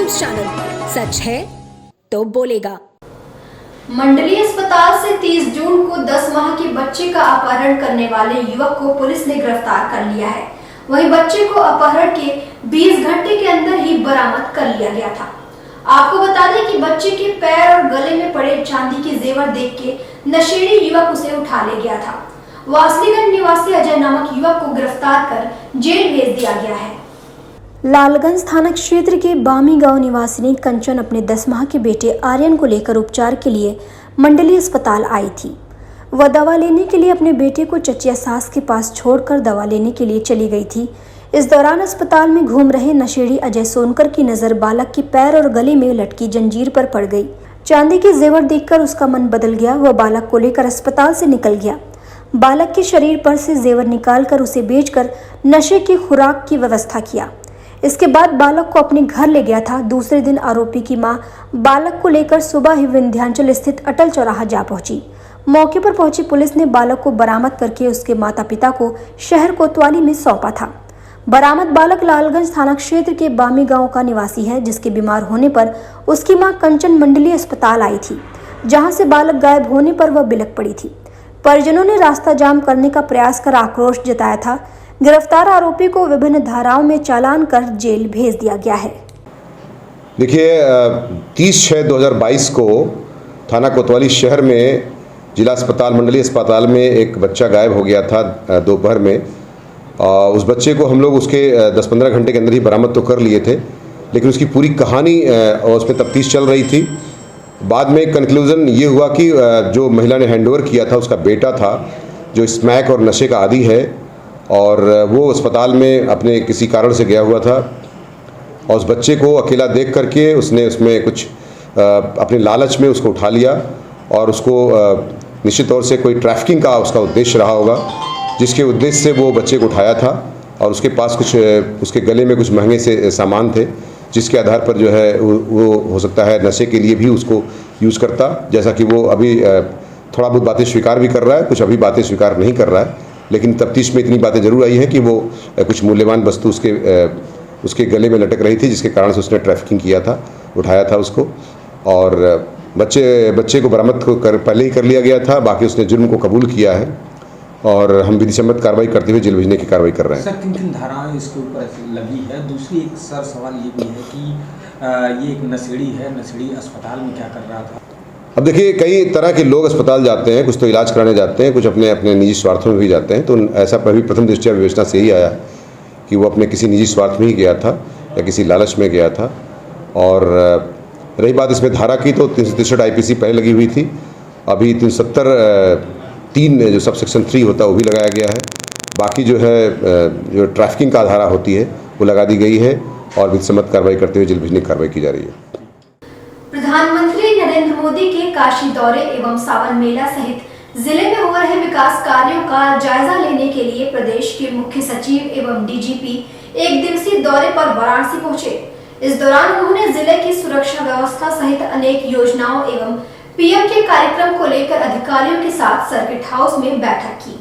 News channel, सच है तो बोलेगा। मंडली अस्पताल से 30 जून को 10 माह के बच्चे का अपहरण करने वाले युवक को पुलिस ने गिरफ्तार कर लिया है। वहीं बच्चे को अपहरण के 20 घंटे के अंदर ही बरामद कर लिया गया था। आपको बता दें कि बच्चे के पैर और गले में पड़े चांदी के जेवर देख के नशेड़ी युवक उसे उठा ले गया था। वासलीगंज निवासी अजय नामक युवक को गिरफ्तार कर जेल भेज दिया गया है। लालगंज थाना क्षेत्र के बामी गांव निवासिनी कंचन अपने 10 माह के बेटे आर्यन को लेकर उपचार के लिए मंडली अस्पताल आई थी। वह दवा लेने के लिए अपने बेटे को चचिया सास के पास छोड़कर दवा लेने के लिए चली गई थी। इस दौरान अस्पताल में घूम रहे नशेड़ी अजय सोनकर की नज़र बालक के पैर और गले में लटकी जंजीर पर पड़ गई। चांदी के जेवर देखकर उसका मन बदल गया। वह बालक को लेकर अस्पताल से निकल गया। बालक के शरीर पर से जेवर निकालकर उसे बेचकर नशे की खुराक की व्यवस्था किया। इसके बाद बालक को अपने घर ले गया था। दूसरे दिन आरोपी की मां बालक को लेकर सुबह ही विंध्याचल स्थित अटल चौराहा जा पहुंची। मौके पर पहुंची पुलिस ने बालक को बरामद करके उसके माता पिता को शहर कोतवाली में सौंपा था। बरामद बालक लालगंज थाना क्षेत्र के बामी गांव का निवासी है, जिसके बीमार होने पर उसकी मां कंचन मंडली अस्पताल आई थी, जहां से बालक गायब होने पर वह बिलख पड़ी थी। परिजनों ने रास्ता जाम करने का प्रयास कर आक्रोश जताया था। गिरफ्तार आरोपी को विभिन्न धाराओं में चालान कर जेल भेज दिया गया है। देखिए 30/6/2022 को थाना कोतवाली शहर में जिला अस्पताल मंडली अस्पताल में एक बच्चा गायब हो गया था दोपहर में। उस बच्चे को हम लोग उसके 10-15 घंटे के अंदर ही बरामद तो कर लिए थे, लेकिन उसकी पूरी कहानी और उस पर तफ्तीश चल रही थी। बाद में कंक्लूज़न ये हुआ कि जो महिला ने हैंडओवर किया था उसका बेटा था, जो स्मैक और नशे का आदी है, और वो अस्पताल में अपने किसी कारण से गया हुआ था। और उस बच्चे को अकेला देख करके उसने उसमें कुछ अपने लालच में उसको उठा लिया और उसको निश्चित तौर से कोई ट्रैफिकिंग का उसका उद्देश्य रहा होगा, जिसके उद्देश्य से वो बच्चे को उठाया था। और उसके पास कुछ उसके गले में कुछ महंगे से सामान थे, जिसके आधार पर जो है वो हो सकता है नशे के लिए भी उसको यूज़ करता। जैसा कि वो अभी थोड़ा बहुत बातें स्वीकार भी कर रहा है, कुछ अभी बातें स्वीकार नहीं कर रहा है, लेकिन तफ्तीश में इतनी बातें जरूर आई हैं कि वो कुछ मूल्यवान वस्तु उसके गले में लटक रही थी, जिसके कारण से उसने ट्रैफिकिंग किया था, उठाया था उसको। और बच्चे को बरामद पहले ही कर लिया गया था। बाकी उसने जुर्म को कबूल किया है और हम विधि सम्मत कार्रवाई करते हुए जेल भेजने की कार्रवाई कर रहे हैं। सर, किन धाराएं इसके ऊपर लगी है? दूसरी एक सर सवाल ये भी है कि ये एक नशेड़ी है, नशेड़ी अस्पताल में क्या कर रहा था? अब देखिए, कई तरह के लोग अस्पताल जाते हैं, कुछ तो इलाज कराने जाते हैं, कुछ अपने निजी स्वार्थों में भी जाते हैं। तो ऐसा भी प्रथम दृष्टया विवेचना से ही आया कि वो अपने किसी निजी स्वार्थ में ही गया था या किसी लालच में गया था। और रही बात इसमें धारा की, तो 363 IPC पहले लगी हुई थी। अभी 373 जो सब सेक्शन 3 होता है वो भी लगाया गया है। बाकी जो है जो ट्रैफिकिंग का धारा होती है वो लगा दी गई है और विधि सम्मत कार्रवाई करते हुए जेल भेजने की कार्रवाई की जा रही है। प्रधानमंत्री नरेंद्र मोदी के काशी दौरे एवं सावन मेला सहित जिले में हो रहे विकास कार्यों का जायजा लेने के लिए प्रदेश के मुख्य सचिव एवं DGP एक दिवसीय दौरे पर वाराणसी पहुंचे। इस दौरान उन्होंने जिले की सुरक्षा व्यवस्था सहित अनेक योजनाओं एवं PM के कार्यक्रम को लेकर अधिकारियों के साथ सर्किट हाउस में बैठक की।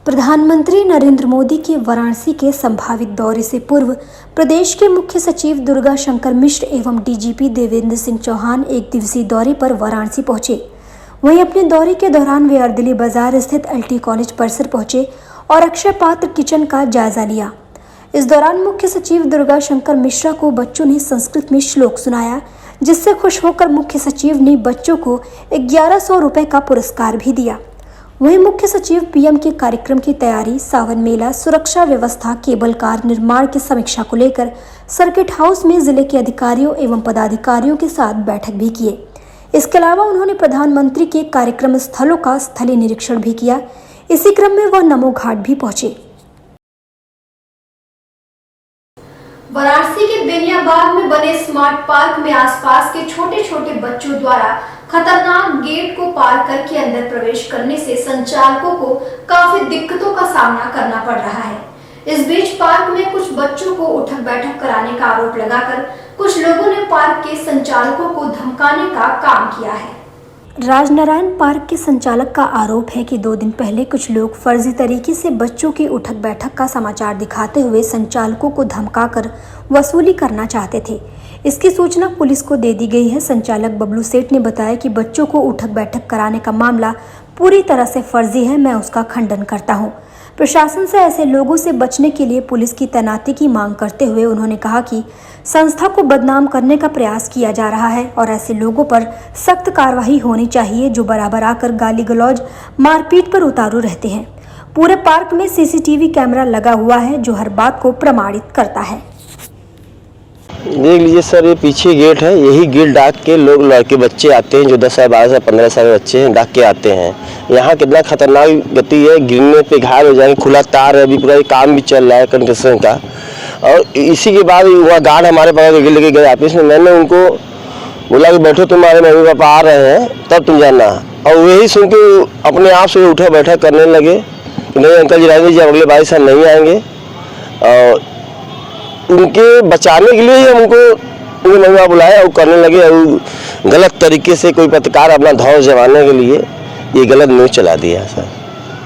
प्रधानमंत्री नरेंद्र मोदी के वाराणसी के संभावित दौरे से पूर्व प्रदेश के मुख्य सचिव दुर्गा शंकर मिश्र एवं DGP देवेंद्र सिंह चौहान एक दिवसीय दौरे पर वाराणसी पहुंचे। वहीं अपने दौरे के दौरान वे अर्दली बाजार स्थित LT कॉलेज परिसर पहुंचे और अक्षय पात्र किचन का जायजा लिया। इस दौरान मुख्य सचिव दुर्गा शंकर मिश्रा को बच्चों ने संस्कृत में श्लोक सुनाया, जिससे खुश होकर मुख्य सचिव ने बच्चों को 1100 रुपए का पुरस्कार भी दिया। वहीं मुख्य सचिव PM के कार्यक्रम की तैयारी, सावन मेला, सुरक्षा व्यवस्था, केबल कार निर्माण की समीक्षा को लेकर सर्किट हाउस में जिले के अधिकारियों एवं पदाधिकारियों के साथ बैठक भी किए। इसके अलावा उन्होंने प्रधानमंत्री के कार्यक्रम स्थलों का स्थलीय निरीक्षण भी किया। इसी क्रम में वह नमो घाट भी पहुंचे। वाराणसी के बेनियाबाग में बने स्मार्ट पार्क में आसपास के छोटे छोटे बच्चों द्वारा खतरनाक गेट को पार करके अंदर प्रवेश करने से संचालकों को काफी दिक्कतों का सामना करना पड़ रहा है। इस बीच पार्क में कुछ बच्चों को उठक बैठक कराने का आरोप लगाकर कुछ लोगों ने पार्क के संचालकों को धमकाने का काम किया है। राजनारायण पार्क के संचालक का आरोप है कि 2 दिन पहले कुछ लोग फर्जी तरीके से बच्चों की उठक बैठक का समाचार दिखाते हुए संचालकों को धमकाकर वसूली करना चाहते थे। इसकी सूचना पुलिस को दे दी गई है। संचालक बबलू सेठ ने बताया कि बच्चों को उठक बैठक कराने का मामला पूरी तरह से फर्जी है, मैं उसका खंडन करता हूं। प्रशासन से ऐसे लोगों से बचने के लिए पुलिस की तैनाती की मांग करते हुए उन्होंने कहा कि संस्था को बदनाम करने का प्रयास किया जा रहा है और ऐसे लोगों पर सख्त कार्रवाई होनी चाहिए जो बराबर आकर गाली गलौज मारपीट पर उतारू रहते हैं। पूरे पार्क में सीसीटीवी कैमरा लगा हुआ है जो हर बात को प्रमाणित करता है। देख लीजिए सर, ये पीछे गेट है, यही गेट डाक के लोग लड़के बच्चे आते हैं जो 10 साल 12 साल 15 साल के बच्चे हैं, डाक के आते हैं। यहाँ कितना खतरनाक गति है, गिरने पे घायल हो जाएंगे। खुला तार है, अभी पूरा काम भी चल रहा है कंस्ट्रक्शन का। और इसी के बाद वह गार्ड हमारे पास लेके गए ऑफिस में। मैंने उनको बोला कि बैठो, तुम्हारे मम्मी पापा आ रहे हैं तब तुम जाना। और वही सुन के अपने आप से उठा बैठा करने लगे कि नहीं अंकल जी, राजेश जी अगले 22 साल नहीं आएंगे। और उनके बचाने के लिए ही हमको उनके मम्मी पापा बुलाए और करने लगे। और गलत तरीके से कोई पत्रकार अपना धौर जमाने के लिए ये गलत न्यूज़ चला दिया। सर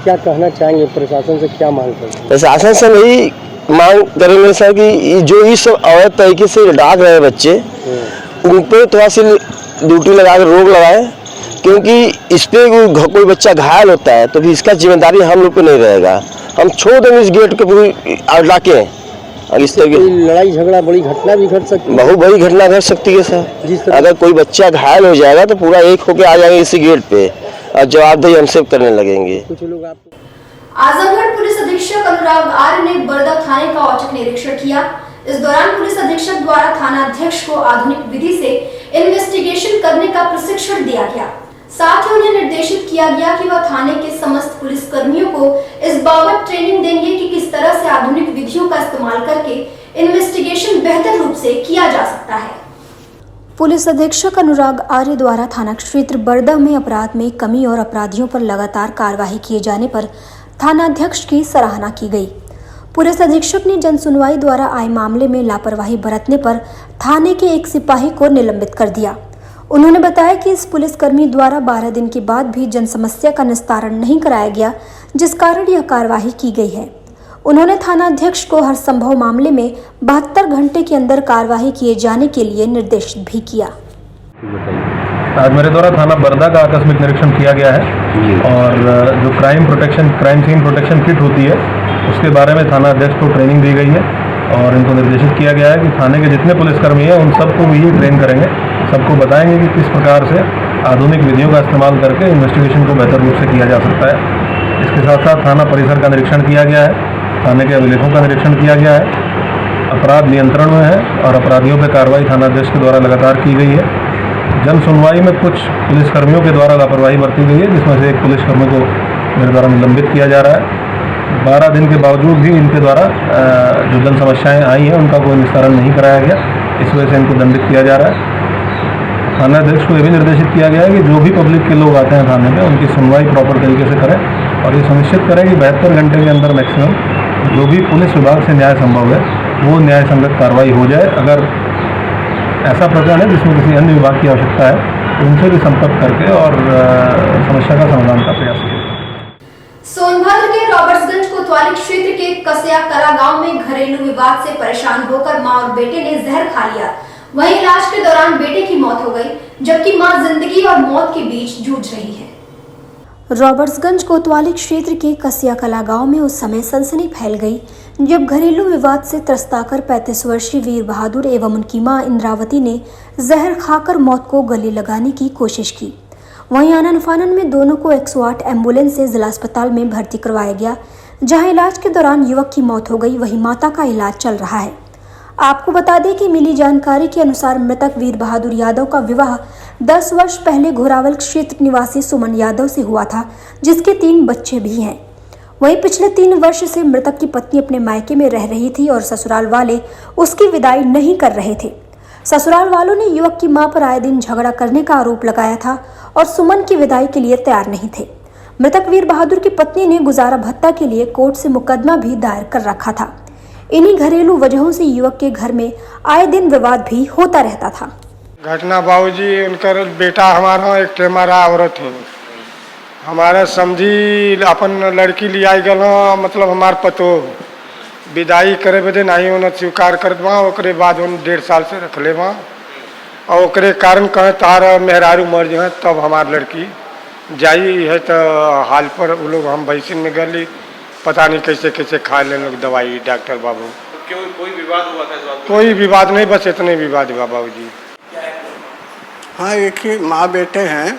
क्या कहना चाहेंगे, प्रशासन से क्या मांग करेंगे? प्रशासन से यही मांग करेंगे सर कि जो इस अवैध तरीके से डाक रहे बच्चे, उन पर थोड़ा सी ड्यूटी लगा कर रोक लगाए, क्योंकि इस पर कोई बच्चा घायल होता है तो भी इसका जिम्मेदारी हम लोग को नहीं रहेगा। हम छोड़ देंगे इस गेट के पूरी डाके। इस तरह की लड़ाई झगड़ा बड़ी घटना भी घट सकती है, बहुत बड़ी घटना घट सकती है सर। अगर कोई बच्चा घायल हो जाएगा तो पूरा एक होके आ जाएंगे इसी गेट पे और जवाबदेही हमसे करने लगेंगे। कुछ लोग आपको आजमगढ़ पुलिस अधीक्षक अनुराग आर्य ने बरदा थाने का औचक निरीक्षण किया। इस दौरान पुलिस अधीक्षक द्वारा थाना अध्यक्ष को आधुनिक विधि से इन्वेस्टिगेशन करने का प्रशिक्षण दिया गया। साथ ही उन्हें निर्देशित किया गया कि वह थाने के समस्त पुलिस कर्मियों को इस बाबत ट्रेनिंग देंगे कि किस तरह से आधुनिक विधियों का इस्तेमाल करके इन्वेस्टिगेशन बेहतर रूप से किया जा सकता है। पुलिस अधीक्षक अनुराग आर्य द्वारा थाना क्षेत्र बरदा में अपराध में कमी और अपराधियों पर लगातार कार्रवाई किए जाने पर थाना अध्यक्ष की सराहना की गई। पुलिस अधीक्षक ने जन सुनवाई द्वारा आए मामले में लापरवाही बरतने पर थाने के एक सिपाही को निलंबित कर दिया। उन्होंने बताया कि इस पुलिसकर्मी द्वारा 12 दिन के बाद भी जन समस्या का निस्तारण नहीं कराया गया, जिस कारण यह कार्रवाई की गई है। उन्होंने थाना अध्यक्ष को हर संभव मामले में 72 घंटे के अंदर कार्रवाई किए जाने के लिए निर्देशित भी किया। आज मेरे द्वारा थाना बरदा का आकस्मिक निरीक्षण किया गया है और जो क्राइम सीन प्रोटेक्शन किट होती है उसके बारे में थाना अध्यक्ष को ट्रेनिंग दी गई है और इनको निर्देशित किया गया है कि थाने के जितने पुलिसकर्मी हैं उन सबको भी ये ट्रेन करेंगे, सबको बताएंगे कि किस प्रकार से आधुनिक विधियों का इस्तेमाल करके इन्वेस्टिगेशन को बेहतर रूप से किया जा सकता है। इसके साथ साथ थाना परिसर का निरीक्षण किया गया है, थाने के अभिलेखों का निरीक्षण किया गया है। अपराध नियंत्रण में है और अपराधियों पर कार्रवाई थाना अध्यक्ष के द्वारा लगातार की गई है। जन सुनवाई में कुछ पुलिसकर्मियों के द्वारा लापरवाही बरती गई है, जिसमें से एक पुलिसकर्मी को मेरे द्वारा निलंबित किया जा रहा है। 12 दिन के बावजूद भी इनके द्वारा जो जन समस्याएं आई हैं उनका कोई निस्तारण नहीं कराया गया, इस वजह से इनको दंडित किया जा रहा है। थाना अध्यक्ष को यह भी निर्देशित किया गया है कि जो भी पब्लिक के लोग आते हैं थाने में उनकी सुनवाई प्रॉपर तरीके से करें और ये सुनिश्चित करें कि 72 घंटे के अंदर मैक्सिमम जो भी पुलिस विभाग से न्याय संभव है वो न्याय संगत कार्रवाई हो जाए। अगर ऐसा प्रकरण है जिसमें किसी अन्य विभाग की आवश्यकता है तो उनसे भी संपर्क करके और समस्या का समाधान का प्रयास करें। सोनभद्र के रॉबर्ट्सगंज कोतवाली क्षेत्र के कसिया कला गांव में घरेलू विवाद से परेशान होकर मां और बेटे ने जहर खा लिया। वहीं इलाज के दौरान बेटे की मौत हो गई, जबकि मां जिंदगी और मौत के बीच जूझ रही है। रॉबर्ट्सगंज कोतवाली क्षेत्र के कसिया कला गांव में उस समय सनसनी फैल गई जब घरेलू विवाद से त्रस्ताकर 35 वर्षीय वीर बहादुर एवं उनकी मां इंद्रावती ने जहर खाकर मौत को गले लगाने की कोशिश की। वहीं आनन फानन में दोनों को 108 एम्बुलेंस से जिला अस्पताल में भर्ती करवाया गया, जहां इलाज के दौरान युवक की मौत हो गई, वहीं माता का इलाज चल रहा है। आपको बता दें कि मिली जानकारी के अनुसार मृतक वीर बहादुर यादव का विवाह 10 वर्ष पहले घोरावल क्षेत्र निवासी सुमन यादव से हुआ था, जिसके 3 बच्चे भी हैं। वहीं पिछले 3 वर्ष से मृतक की पत्नी अपने मायके में रह रही थी और ससुराल वाले उसकी विदाई नहीं कर रहे थे। ससुराल वालों ने युवक की मां पर आए दिन झगड़ा करने का आरोप लगाया था और सुमन की विदाई के लिए तैयार नहीं थे। मृतक वीर बहादुर की पत्नी ने गुजारा भत्ता के लिए कोर्ट से मुकदमा भी दायर कर रखा था। इन्हीं घरेलू वजहों से युवक के घर में आए दिन विवाद भी होता रहता था। घटना बाबूजी उनकर बेटा हमारा एक ठे हमारा औरत है हमारा समझी अपन लड़की ले आई गल मतलब हमार पतो विदाई करे बदे नहीं उन्हें स्वीकार करत वहाँ ओकरे बाद उन 1.5 साल से रख ले वहाँ और ओकरे कारण कहे तार मेहरारू मर जाए तब हमार लड़की जाई है तो हाल पर वो लोग हम भैंसिन में गली पता नहीं कैसे कैसे खा ले लोग दवाई डॉक्टर बाबू। क्यों कोई विवाद हुआ था इस बात पे? कोई विवाद नहीं, बस इतने विवाद हुआ बाबूजी। हाँ, एक ही माँ बेटे हैं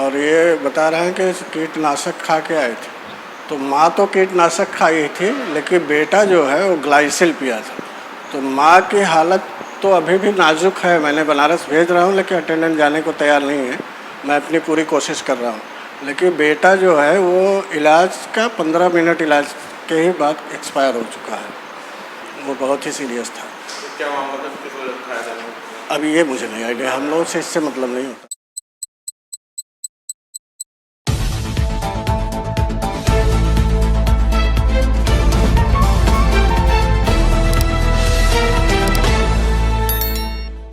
और ये बता रहे हैं कि कीटनाशक खा के आए थे। तो माँ तो कीटनाशक खाई थी लेकिन बेटा जो है वो ग्लाइसिल पिया था। तो माँ की हालत तो अभी भी नाजुक है। मैंने बनारस भेज रहा हूँ लेकिन अटेंडेंट जाने को तैयार नहीं है। मैं अपनी पूरी कोशिश कर रहा हूँ लेकिन बेटा जो है वो इलाज का 15 मिनट इलाज के ही बाद एक्सपायर हो चुका है। वो बहुत ही सीरियस था। क्या मामला किस वजह से खाया था? अभी ये मुझे नहीं आइडिया, हम लोगों से इससे मतलब नहीं होता।